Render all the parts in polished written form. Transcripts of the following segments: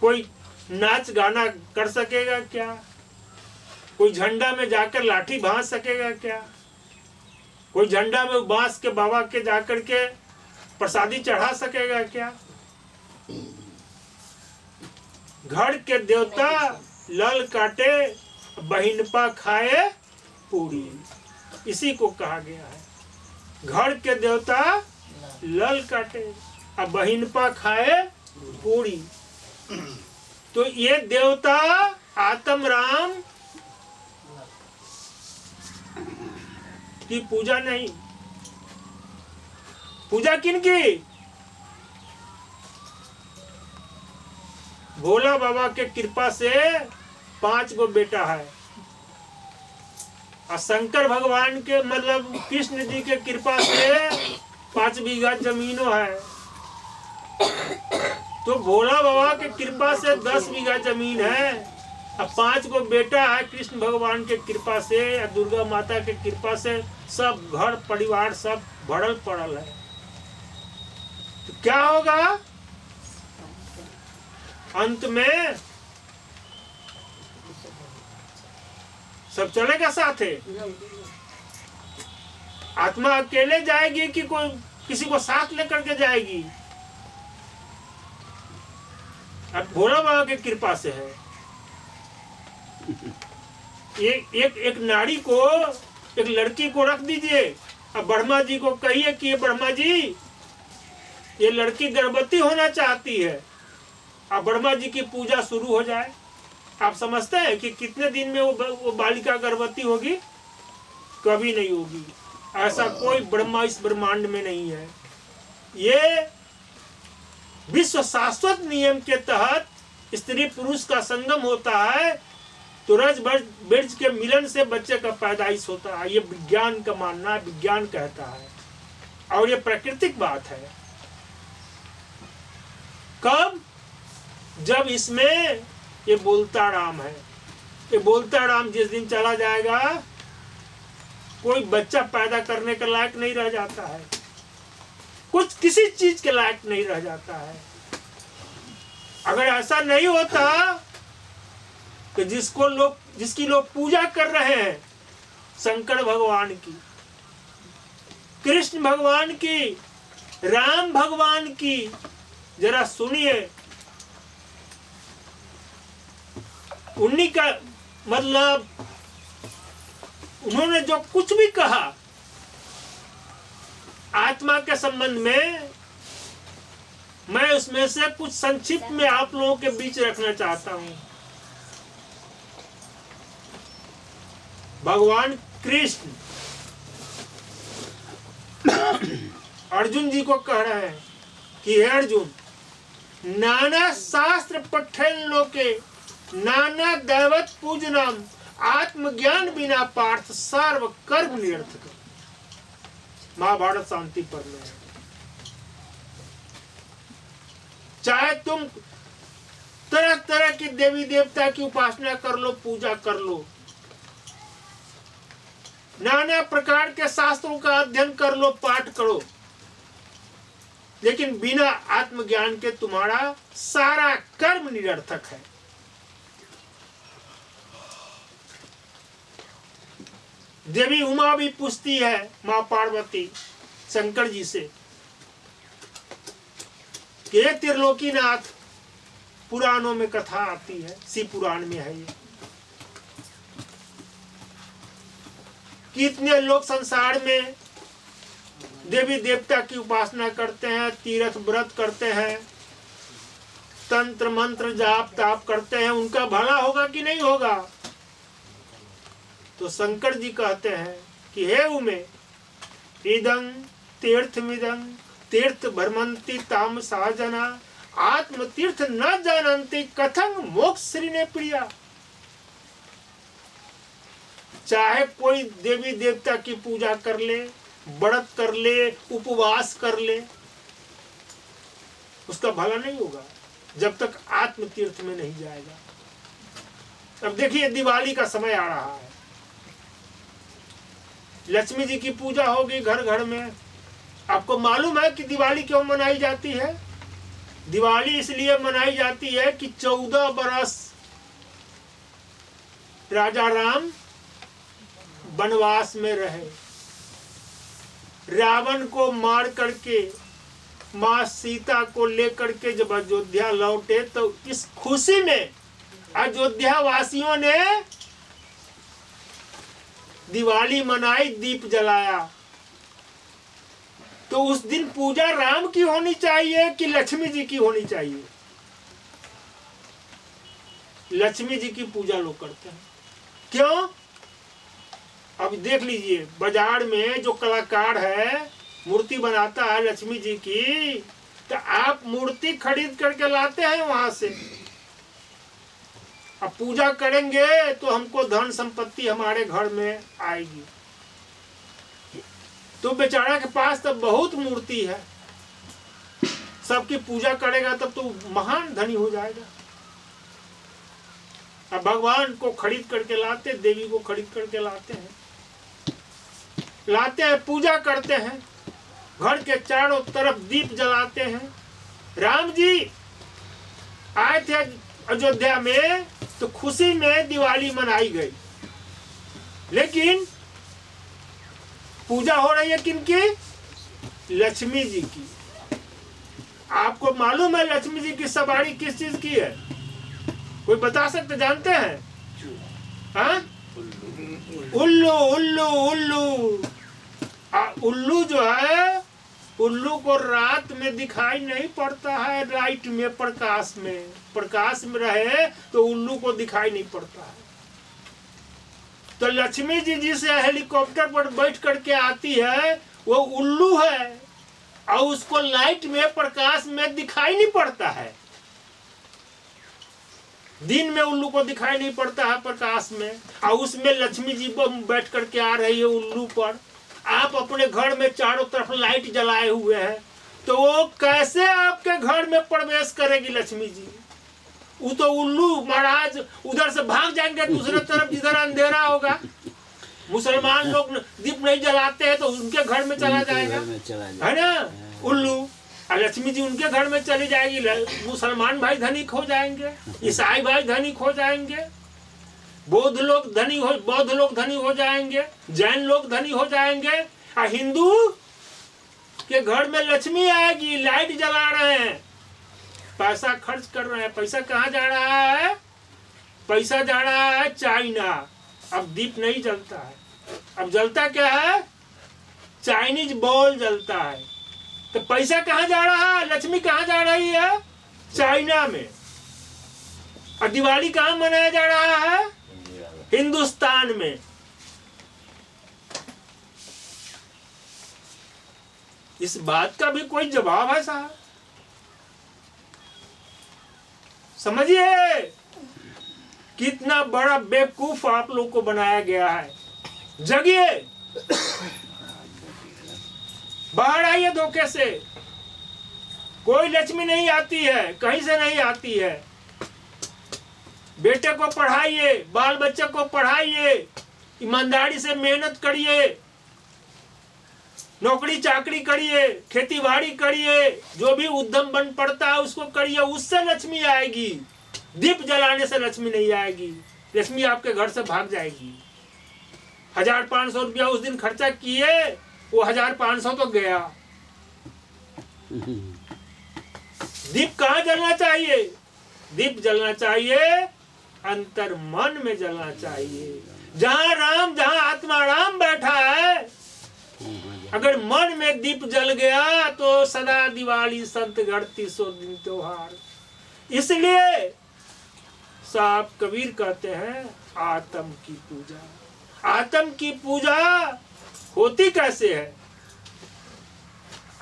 कोई नाच गाना कर सकेगा क्या? कोई झंडा में जाकर लाठी भांज सकेगा क्या? कोई झंडा में बांस के बाबा के जाकर के प्रसादी चढ़ा सकेगा क्या? घर के देवता लल काटे बहिनपा खाए पूरी, इसी को कहा गया है। घर के देवता लल काटे अब बहिनपा खाए पूरी। तो ये देवता आत्म राम की पूजा नहीं। पूजा किनकी? भोला बाबा के कृपा से 5 गो बेटा है, और शंकर भगवान के मतलब कृष्ण जी के कृपा से 5 बीघा जमीनों है। तो भोला बाबा के कृपा से 10 बीघा जमीन है, अब 5 गो बेटा है कृष्ण भगवान के कृपा से या दुर्गा माता के कृपा से, सब घर परिवार सब भरल पड़ल है। तो क्या होगा अंत में? सब चलेगा साथे? आत्मा अकेले जाएगी कि कोई किसी को साथ लेकर के जाएगी? अब भोला बाबा की कृपा से है। एक नारी को, एक लड़की को रख दीजिए, अब ब्रह्मा जी को कहिए कि ब्रह्मा जी ये लड़की गर्भवती होना चाहती है, अब ब्रह्मा जी की पूजा शुरू हो जाए। आप समझते हैं कि कितने दिन में वो बालिका गर्भवती होगी? कभी नहीं होगी। ऐसा कोई ब्रह्मा इस ब्रह्मांड में नहीं है। ये विश्व शाश्वत नियम के तहत स्त्री पुरुष का संगम होता है, तो रज बीज के मिलन से बच्चे का पैदाइश होता है। ये विज्ञान का मानना है, विज्ञान कहता है, और ये प्राकृतिक बात है। कब? जब इसमें ये बोलता राम है। ये बोलता राम जिस दिन चला जाएगा, कोई बच्चा पैदा करने के लायक नहीं रह जाता है, कुछ किसी चीज के लायक नहीं रह जाता है। अगर ऐसा नहीं होता कि जिसकी लोग पूजा कर रहे हैं, शंकर भगवान की, कृष्ण भगवान की, राम भगवान की, जरा सुनिए, उन्हीं का मतलब उन्होंने जो कुछ भी कहा आत्मा के संबंध में, मैं उसमें से कुछ संक्षिप्त में आप लोगों के बीच रखना चाहता हूं। भगवान कृष्ण अर्जुन जी को कह रहे हैं कि हे अर्जुन, नाना शास्त्र पठन लोके नाना दैवत पूजनम आत्मज्ञान बिना पार्थ सर्व कर्म निरर्थक। महाभारत शांति पर में चाहे तुम तरह तरह की देवी देवता की उपासना कर लो, पूजा कर लो, नाना प्रकार के शास्त्रों का अध्ययन कर लो, पाठ करो, लेकिन बिना आत्मज्ञान के तुम्हारा सारा कर्म निरर्थक है। देवी उमा भी पूछती है मां पार्वती शंकर जी से कि त्रिलोकीनाथ, पुराणों में कथा आती है, शिव पुराण में है ये, कितने लोग संसार में देवी देवता की उपासना करते हैं, तीर्थ व्रत करते हैं, तंत्र मंत्र जाप ताप करते हैं, उनका भला होगा कि नहीं होगा? तो शंकर जी कहते हैं कि हे उमे, इदं तीर्थमिदं तीर्थ भ्रमंती ताम साजना आत्म तीर्थ न जानन्ति कथं मोक्ष श्रीने प्रिया। चाहे कोई देवी देवता की पूजा कर ले, व्रत कर ले, उपवास कर ले, उसका भला नहीं होगा जब तक आत्म तीर्थ में नहीं जाएगा। अब देखिए दिवाली का समय आ रहा है, लक्ष्मी जी की पूजा होगी घर घर में। आपको मालूम है कि दिवाली क्यों मनाई जाती है? दिवाली इसलिए मनाई जाती है कि 14 बरस राजा राम वनवास में रहे, रावण को मार करके माँ सीता को लेकर के जब अयोध्या लौटे तो इस खुशी में अयोध्या वासियों ने दिवाली मनाई, दीप जलाया। तो उस दिन पूजा राम की होनी चाहिए कि लक्ष्मी जी की होनी चाहिए? लक्ष्मी जी की पूजा लोग करते हैं। क्यों? अब देख लीजिए, बाजार में जो कलाकार है मूर्ति बनाता है लक्ष्मी जी की, तो आप मूर्ति खरीद करके लाते हैं वहां से। अब पूजा करेंगे तो हमको धन संपत्ति हमारे घर में आएगी। तो बेचारा के पास तो बहुत मूर्ति है, सबकी पूजा करेगा तब तो महान धनी हो जाएगा। अब भगवान को खरीद करके लाते, देवी को खरीद करके लाते हैं, पूजा करते हैं, घर के चारों तरफ दीप जलाते हैं। राम जी आए थे अयोध्या में तो खुशी में दिवाली मनाई गई, लेकिन पूजा हो रही है किनकी? लक्ष्मी जी की। आपको मालूम है लक्ष्मी जी की सवारी किस चीज की है? कोई बता सकते, जानते हैं? हाँ? उल्लू उल्लू उल्लू। उल्लू जो है, उल्लू को रात में दिखाई नहीं पड़ता है, लाइट में, प्रकाश में रहे तो उल्लू को दिखाई नहीं पड़ता है। तो लक्ष्मी जी जिस हेलीकॉप्टर पर बैठ करके आती है वो उल्लू है, और उसको लाइट में, प्रकाश में दिखाई नहीं पड़ता है। दिन में उल्लू को दिखाई नहीं पड़ता है प्रकाश में, और उसमें लक्ष्मी जी बैठ करके आ रही है उल्लू पर। आप अपने घर में चारों तरफ लाइट जलाए हुए हैं, तो वो कैसे आपके घर में प्रवेश करेगी लक्ष्मी जी? वो तो उल्लू महाराज उधर से भाग जाएंगे दूसरे तरफ जिधर अंधेरा होगा। मुसलमान लोग दीप नहीं जलाते हैं तो उनके घर में चला जाएगा, है ना उल्लू। और लक्ष्मी जी उनके घर में चली जाएगी, मुसलमान भाई धनिक हो जाएंगे, ईसाई भाई धनिक हो जाएंगे, बौद्ध लोग धनी हो जाएंगे, जैन लोग धनी हो जाएंगे। और हिंदू के घर में लक्ष्मी आएगी, लाइट जला रहे हैं, पैसा खर्च कर रहे हैं। पैसा कहाँ जा रहा है? पैसा जा रहा है चाइना। अब दीप नहीं जलता है, अब जलता क्या है? चाइनीज बॉल जलता है। तो पैसा कहाँ जा रहा है? लक्ष्मी कहाँ जा रही है? चाइना में। और दिवाली कहाँ मनाया जा रहा है? हिंदुस्तान में। इस बात का भी कोई जवाब है साहब? समझिए कितना बड़ा बेवकूफ आप लोग को बनाया गया है। जगिए, बाहर आइए धोखे से। कोई लक्ष्मी नहीं आती है, कहीं से नहीं आती है। बेटे को पढ़ाइए, बाल बच्चे को पढ़ाइए, ईमानदारी से मेहनत करिए, नौकरी चाकरी करिए, खेती बाड़ी करिए, जो भी उद्यम बन पड़ता है उसको करिए, उससे लक्ष्मी आएगी। दीप जलाने से लक्ष्मी नहीं आएगी। लक्ष्मी आपके घर से भाग जाएगी। 1500 रुपया उस दिन खर्चा किए, वो 1500 तो गया। दीप कहाँ जलना चाहिए? दीप जलना चाहिए अंतर मन में जलना चाहिए, जहाँ राम, जहाँ आत्मा राम बैठा है। अगर मन में दीप जल गया तो सदा दिवाली संत घड़ती सो दिन त्योहार। इसलिए साहब कबीर कहते हैं आत्म की पूजा। आत्म की पूजा होती कैसे है?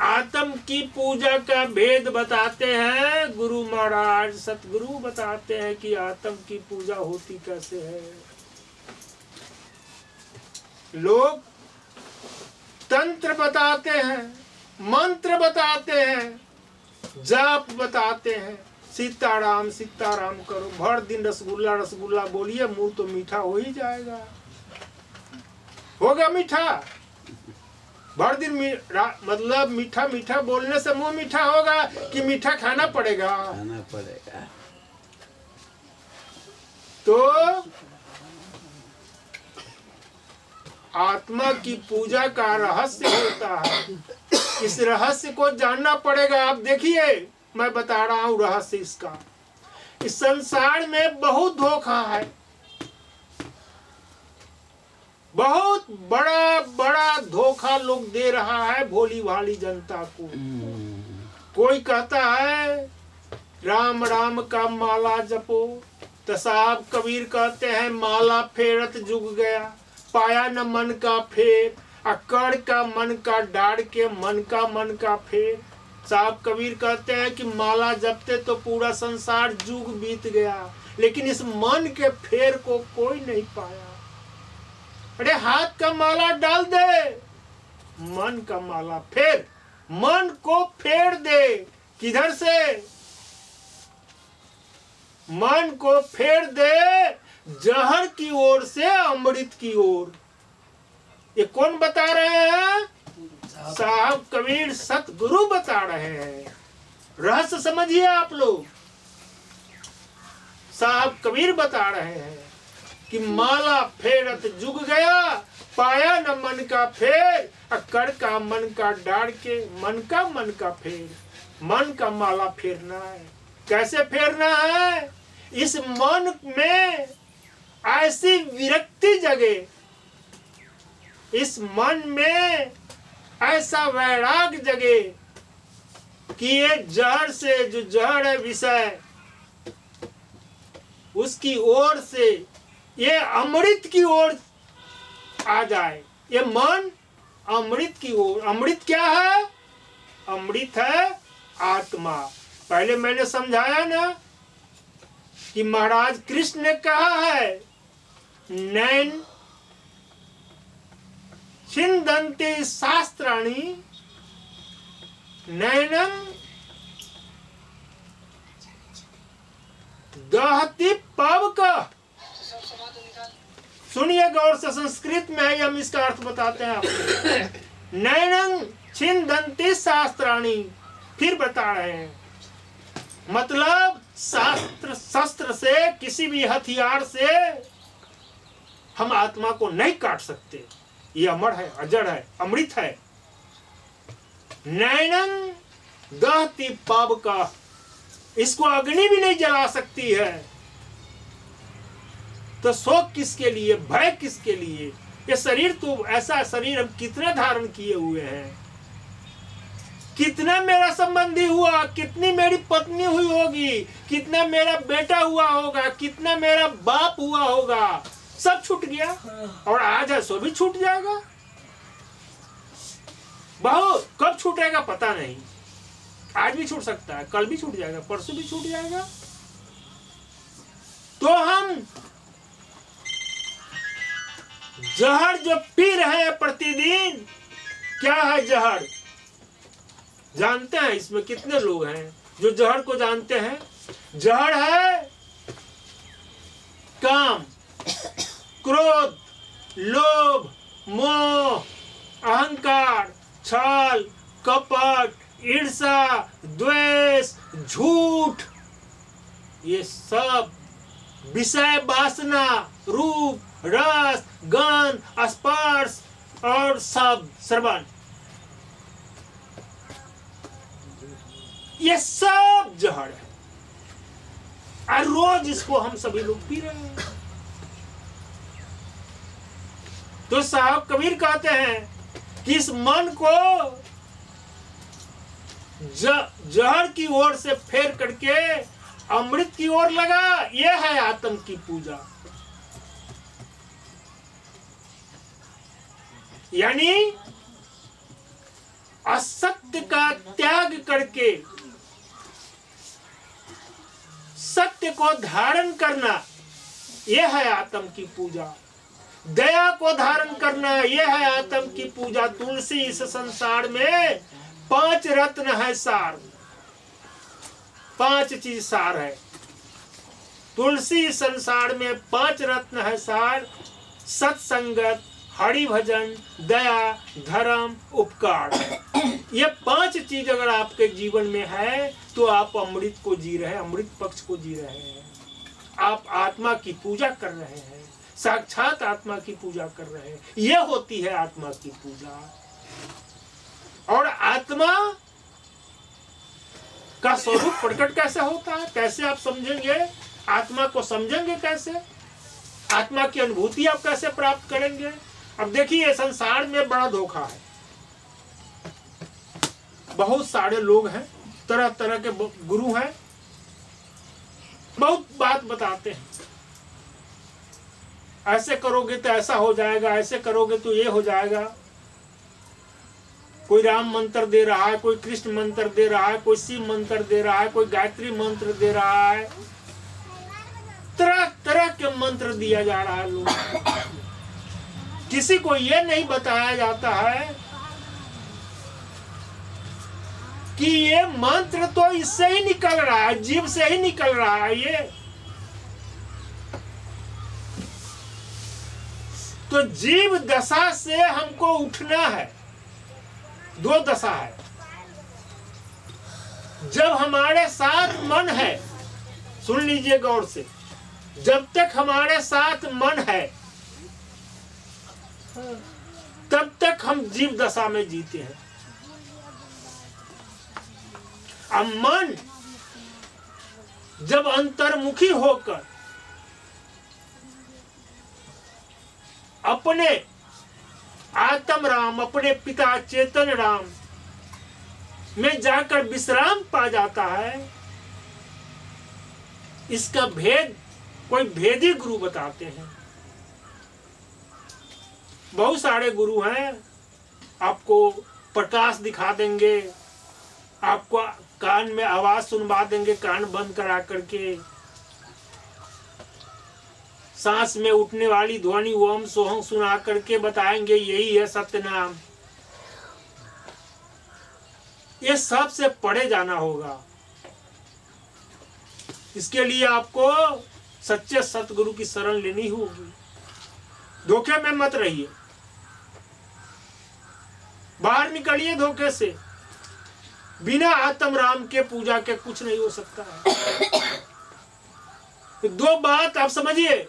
आत्म की पूजा का भेद बताते हैं गुरु महाराज, सतगुरु बताते हैं कि आत्म की पूजा होती कैसे है। लोग तंत्र बताते हैं, मंत्र बताते हैं, जाप बताते हैं, सीताराम सीताराम करो, भर दिन रसगुल्ला रसगुल्ला बोलिए, मुंह तो मीठा हो ही जाएगा। होगा मीठा? भर दिन मतलब मीठा मीठा बोलने से मुंह मीठा होगा कि मीठा खाना पड़ेगा? खाना पड़ेगा। तो आत्मा की पूजा का रहस्य होता है, इस रहस्य को जानना पड़ेगा। आप देखिए, मैं बता रहा हूं रहस्य इसका। इस संसार में बहुत धोखा है, बहुत बड़ा बड़ा धोखा लोग दे रहा है भोली भाली जनता को। कोई कहता है राम राम का माला जपो, तो साहब कबीर कहते हैं माला फेरत जुग गया, पाया न मन का फेर, अकड़ का मन का डाड़ के मन का फेर। साहब कबीर कहते हैं कि माला जपते तो पूरा संसार जुग बीत गया, लेकिन इस मन के फेर को कोई नहीं पाया। अरे हाथ का माला डाल दे, मन का माला फेर, मन को फेर दे। किधर से? मन को फेर दे जहर की ओर से अमृत की ओर। ये कौन बता रहे हैं? साहब कबीर सतगुरु बता रहे हैं। रहस्य समझिए आप लोग। साहब कबीर बता रहे हैं कि माला फेरत जुग गया, पाया न मन का फेर, अकड़ का मन का डाड़ के मन का फेर। मन का माला फेरना है। कैसे फेरना है? इस मन में ऐसी विरक्ति जगे, इस मन में ऐसा वैराग जगे कि ये जहर से, जो जहर है विषय, उसकी ओर से ये अमृत की ओर आ जाए। ये मन अमृत की ओर। अमृत क्या है? अमृत है आत्मा। पहले मैंने समझाया ना कि महाराज कृष्ण ने कहा है नैन छिन्दन्ति शास्त्राणि नैनं दहति पावकः। सुनिए गौर से, संस्कृत में है, हम इसका अर्थ बताते हैं आपको। नैनं छिन्दन्ति शास्त्राणि, फिर बता रहे हैं, मतलब शास्त्र शस्त्र से, किसी भी हथियार से हम आत्मा को नहीं काट सकते। ये अमर है, अजड़ है, अमृत है। नैनं दहति पावकः, इसको अग्नि भी नहीं जला सकती है। तो शोक किसके लिए, भय किसके लिए? ये शरीर तो ऐसा शरीर हम कितना धारण किए हुए हैं। कितना मेरा संबंधी हुआ, कितनी मेरी पत्नी हुई होगी, कितना मेरा बेटा हुआ होगा, कितना मेरा बाप हुआ होगा, सब छूट गया। और आज है सो भी छूट जाएगा। बहुत कब छूटेगा पता नहीं। आज भी छूट सकता है, कल भी छूट जाएगा, परसों भी छूट जाएगा। तो हम जहर जो पी रहे हैं प्रतिदिन, क्या है जहर? जानते हैं इसमें कितने लोग हैं जो जहर को जानते हैं? जहर है काम, क्रोध, लोभ, मोह, अहंकार, छल, कपट, ईर्ष्या, द्वेष, झूठ। ये सब विषय वासना, रूप, रस, गंध, स्पर्श और शब्द, श्रवण, ये सब जहर है। और रोज इसको हम सभी लोग पी रहे हैं। तो साहब कबीर कहते हैं कि इस मन को जहर की ओर से फेर करके अमृत की ओर लगा। यह है आत्म की पूजा। यानी असत्य का त्याग करके सत्य को धारण करना, यह है आत्म की पूजा। दया को धारण करना, यह है आत्म की पूजा। तुलसी इस संसार में 5 रत्न है सार, 5 चीज सार है। तुलसी संसार में 5 रत्न है सार: सत्संगत, हरि भजन, दया, धर्म, उपकार, ये 5 चीज अगर आपके जीवन में है तो आप अमृत को जी रहे हैं, अमृत पक्ष को जी रहे हैं। आप आत्मा की पूजा कर रहे हैं, साक्षात आत्मा की पूजा कर रहे हैं। यह होती है आत्मा की पूजा। और आत्मा का स्वरूप प्रकट कैसे होता है, कैसे आप समझेंगे? आत्मा को समझेंगे कैसे? आत्मा की अनुभूति आप कैसे प्राप्त करेंगे? अब देखिए, संसार में बड़ा धोखा है। बहुत सारे लोग हैं, तरह तरह के गुरु हैं, बहुत बात बताते हैं, ऐसे करोगे तो ऐसा हो जाएगा, ऐसे करोगे तो ये हो जाएगा। कोई राम मंत्र दे रहा है, कोई कृष्ण मंत्र दे रहा है, कोई शिव मंत्र दे रहा है, कोई गायत्री मंत्र दे रहा है, तरह तरह के मंत्र दिया जा रहा है लोग। किसी को यह नहीं बताया जाता है कि ये मंत्र तो इससे ही निकल रहा है, जीव से ही निकल रहा है। ये तो जीव दशा से हमको उठना है। 2 दशा है। जब हमारे साथ मन है, सुन लीजिए गौर से, जब तक हमारे साथ मन है तब तक हम जीव दशा में जीते हैं। अब मन जब अंतर्मुखी होकर अपने आत्म राम, अपने पिता चेतन राम में जाकर विश्राम पा जाता है, इसका भेद कोई भेदी गुरु बताते हैं। बहुत सारे गुरु हैं, आपको प्रकाश दिखा देंगे, आपको कान में आवाज सुनवा देंगे, कान बंद करा करके सांस में उठने वाली ध्वनि ओम सोहम सुना करके बताएंगे यही है सत्य नाम। ये सबसे परे जाना होगा। इसके लिए आपको सच्चे सतगुरु की शरण लेनी होगी। धोखे में मत रहिए, बाहर निकलिए धोखे से। बिना आत्म राम के पूजा के कुछ नहीं हो सकता है। 2 बात आप समझिए।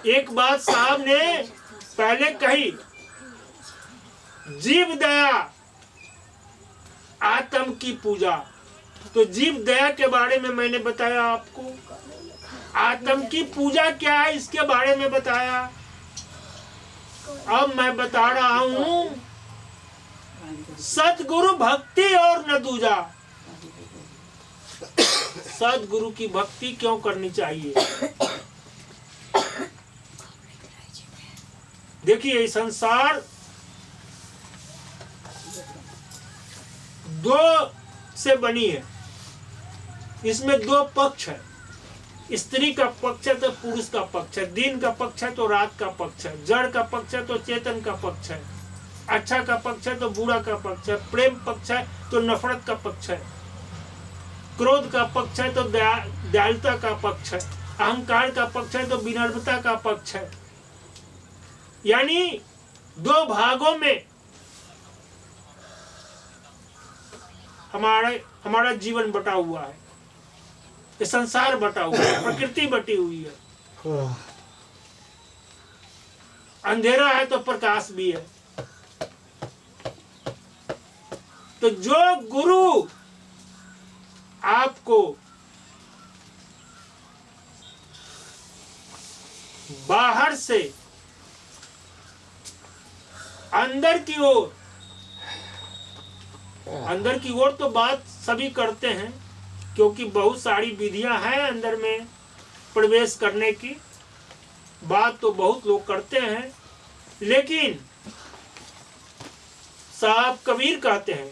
एक बात साहब ने पहले कही, जीव दया आत्म की पूजा। तो जीव दया के बारे में मैंने बताया आपको, आत्म की पूजा क्या है इसके बारे में बताया। अब मैं बता रहा हूं सतगुरु भक्ति और न दूजा। सतगुरु की भक्ति क्यों करनी चाहिए? देखिए, संसार 2 से बनी है। इसमें 2 पक्ष है। स्त्री का पक्ष है तो पुरुष का पक्ष है, दिन का पक्ष है तो रात का पक्ष है, जड़ का पक्ष है तो चेतन का पक्ष है, अच्छा का पक्ष है तो बुरा का पक्ष है, प्रेम पक्ष है तो नफरत का पक्ष है, क्रोध का पक्ष है तो दयालुता का पक्ष है, अहंकार का पक्ष है तो विनम्रता का पक्ष है। यानी 2 भागों में हमारा जीवन बटा हुआ है, ये संसार बटा हुआ है, प्रकृति बटी हुई है। अंधेरा है तो प्रकाश भी है। तो जो गुरु आपको बाहर से अंदर की ओर तो बात सभी करते हैं, क्योंकि बहुत सारी विधियां हैं अंदर में प्रवेश करने की, बात तो बहुत लोग करते हैं। लेकिन साहब कबीर कहते हैं,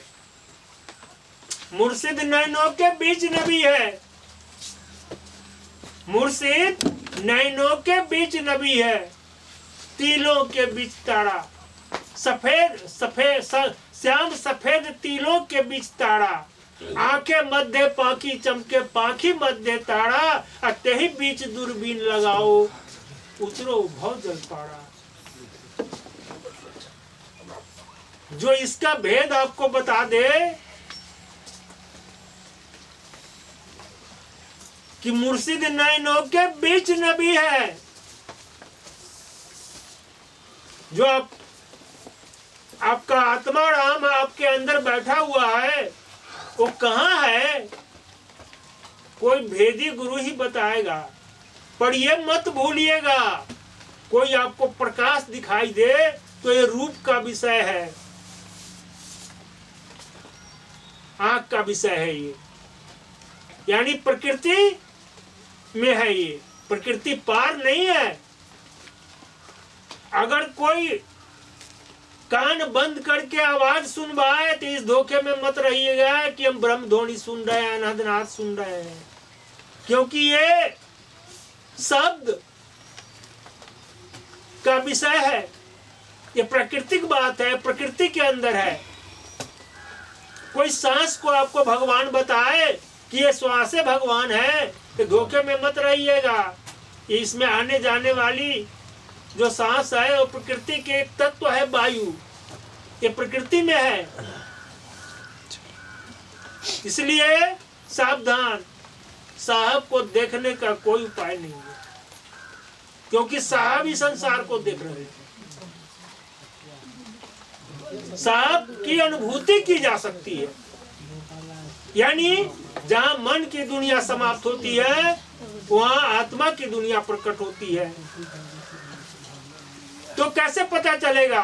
मुर्शिद नैनों के बीच नबी है, मुर्शिद नैनों के बीच नबी है, तिलों के बीच तारा, श्याम सफेद तिलों के बीच तारा, आंखें मध्य पाखी चमके, पाखी मध्य तारा, अते ही बीच दूरबीन लगाओ, उतरो भव जल पारा। जो इसका भेद आपको बता दे कि मुर्शिद नैनों के बीच नबी है, जो आपका आत्मा राम आपके अंदर बैठा हुआ है, वो कहाँ है, कोई भेदी गुरु ही बताएगा। पर ये मत भूलिएगा, कोई आपको प्रकाश दिखाई दे तो ये रूप का विषय है, आंख का विषय है, ये यानी प्रकृति में है, ये प्रकृति पार नहीं है। अगर कोई कान बंद करके आवाज सुनवाए तो इस धोखे में मत रहिएगा कि हम ब्रह्म ध्वनि सुन रहे हैं, अनहदनाद सुन रहे हैं, क्योंकि ये शब्द का विषय है, ये प्राकृतिक बात है, प्रकृति के अंदर है। कोई सांस को आपको भगवान बताए कि ये श्वास भगवान है तो धोखे में मत रहिएगा। इसमें आने जाने वाली जो सांस है वो प्रकृति के एक तत्व है, वायु, ये प्रकृति में है। इसलिए सावधान, साहब को देखने का कोई उपाय नहीं है, क्योंकि साहब ही संसार को देख रहे हैं। साहब की अनुभूति की जा सकती है, यानी जहां मन की दुनिया समाप्त होती है वहां आत्मा की दुनिया प्रकट होती है। तो कैसे पता चलेगा?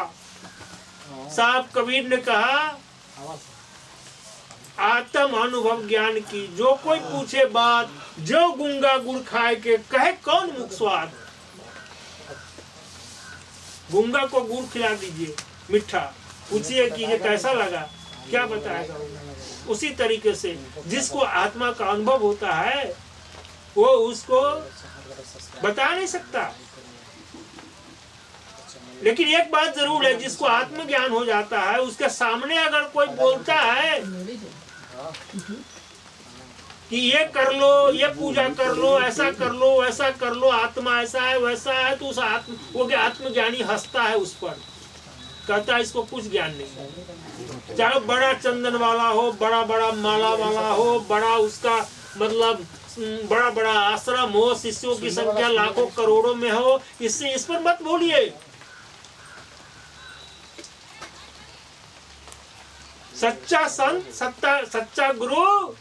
साहब कबीर ने कहा, आत्म अनुभव ज्ञान की जो कोई पूछे बात, जो गूंगा गुड़ खाए के कहे कौन मुख स्वाद। गूंगा को गुड़ खिला दीजिए मीठा, पूछिए कि ये कैसा लगा, क्या बताएगा। उसी तरीके से जिसको आत्मा का अनुभव होता है वो उसको बता नहीं सकता। लेकिन एक बात जरूर है, जिसको आत्मज्ञान हो जाता है उसके सामने अगर कोई बोलता है कि ये कर लो, ये पूजा कर लो, ऐसा कर लो, वैसा कर लो, आत्मा ऐसा है वैसा है, तो उस वो आत्मज्ञानी हंसता है उस पर, कहता है इसको कुछ ज्ञान नहीं। चाहे बड़ा चंदन वाला हो, बड़ा बड़ा माला वाला हो, बड़ा उसका मतलब बड़ा बड़ा आश्रम हो, शिष्यों की संख्या लाखों करोड़ों में हो, इससे इस पर मत बोलिए। सच्चा संत, सच्चा गुरु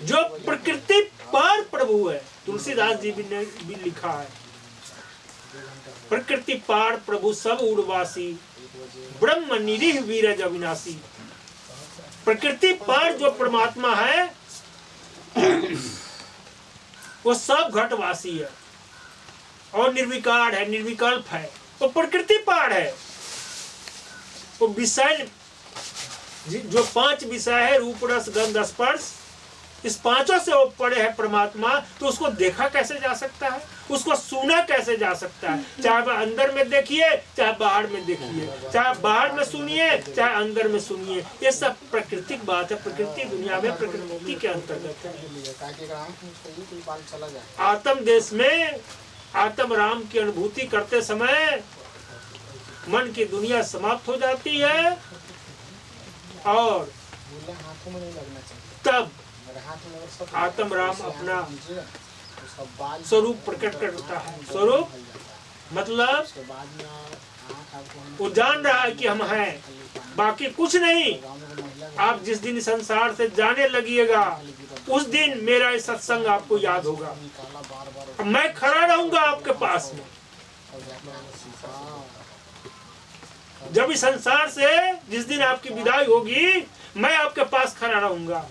जो प्रकृति पर प्रभु है, तुलसीदास जी ने भी लिखा है, प्रकृति पार प्रभु सब उड़वासी, ब्रह्म निरीह वीरज अविनाशी। प्रकृति पार जो परमात्मा है वो सब घटवासी है और निर्विकार है, निर्विकल्प है, वो प्रकृति पार है। वो विषय जो 5 विषय है, रूप रस गंध स्पर्श, इस पांचों से वो पड़े है परमात्मा, तो उसको देखा कैसे जा सकता है, उसको सुना कैसे जा सकता है। चाहे वह अंदर में देखिए, चाहे बाहर में देखिए, चाहे बाहर में सुनिए, चाहे अंदर में सुनिए, ये सब प्राकृतिक बात है, प्रकृति दुनिया में प्रकृति के अंतर्गत है। आत्म देश में आत्म राम की अनुभूति करते समय मन की दुनिया समाप्त हो जाती है और तब आत्म राम अपना स्वरूप प्रकट करता है। स्वरूप मतलब वो जान रहा है कि हम हैं, बाकी कुछ नहीं। आप जिस दिन संसार से जाने लगिएगा उस दिन मेरा ये सत्संग आपको याद होगा, मैं खड़ा रहूंगा आपके पास में। जब इस संसार से जिस दिन आपकी विदाई होगी मैं आपके पास खड़ा रहूंगा।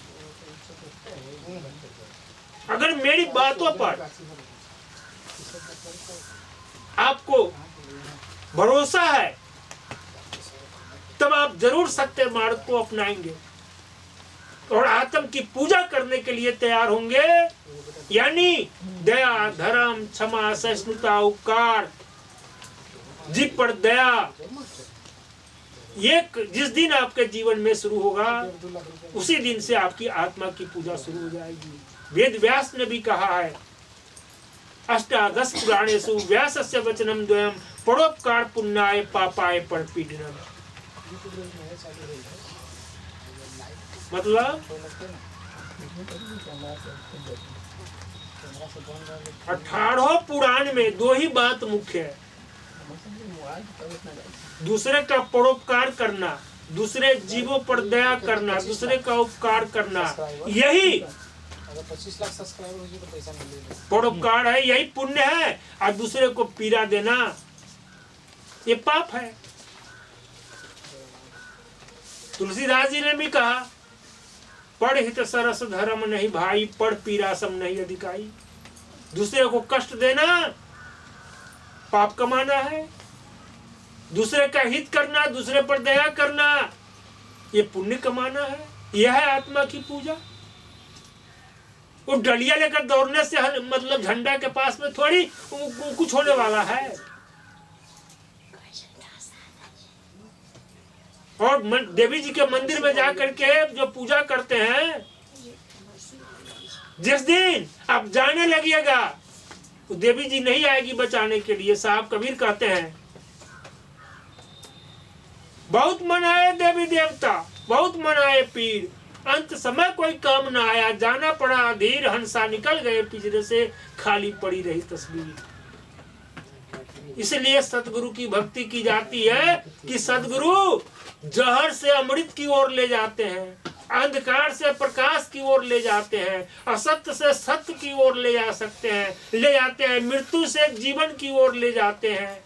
अगर मेरी बातों पर आपको भरोसा है तब आप जरूर सत्य मार्ग को अपनाएंगे और आत्म की पूजा करने के लिए तैयार होंगे। यानी दया, धर्म, क्षमा, सहिष्णुता, उपकार, जीव पर दया, ये जिस दिन आपके जीवन में शुरू होगा उसी दिन से आपकी आत्मा की पूजा शुरू हो जाएगी। वेद व्यास ने भी कहा है अष्टादश पुराणेषु व्यासस्य वचनं द्वयं परोपकार पुण्याय पापाय परपीडनम। मतलब 18 पुराण में 2 ही बात मुख्य है, दूसरे का परोपकार करना, दूसरे जीवों पर दया करना, दूसरे का उपकार करना, यही 25 लाख सब्सक्राइबर हो तो पैसा मिलेगा, परोपकार है, यही पुण्य है। और दूसरे को पीड़ा देना ये पाप है। तुलसीदास जी ने भी कहा, पढ़ हित सरस धर्म नहीं भाई, पढ़ पीड़ा सम नहीं अधिकाई। दूसरे को कष्ट देना पाप कमाना है, दूसरे का हित करना, दूसरे पर दया करना ये पुण्य कमाना है। यह है आत्मा की पूजा। वो डलिया लेकर दौड़ने से मतलब झंडा के पास में थोड़ी कुछ होने वाला है। और देवी जी के मंदिर में जाकर के जो पूजा करते हैं, जिस दिन आप जाने लगिएगा तो देवी जी नहीं आएगी बचाने के लिए। साहब कबीर कहते हैं, बहुत मनाए देवी देवता, बहुत मनाए पीर, अंत समय कोई काम न आया, जाना पड़ा अधीर, हंसा निकल गए पिंजरे से, खाली पड़ी रही तस्वीर। इसलिए सतगुरु की भक्ति की जाती है कि सतगुरु जहर से अमृत की ओर ले जाते हैं, अंधकार से प्रकाश की ओर ले जाते हैं, असत्य से सत्य की ओर ले जा सकते हैं, ले जाते हैं, मृत्यु से जीवन की ओर ले जाते हैं।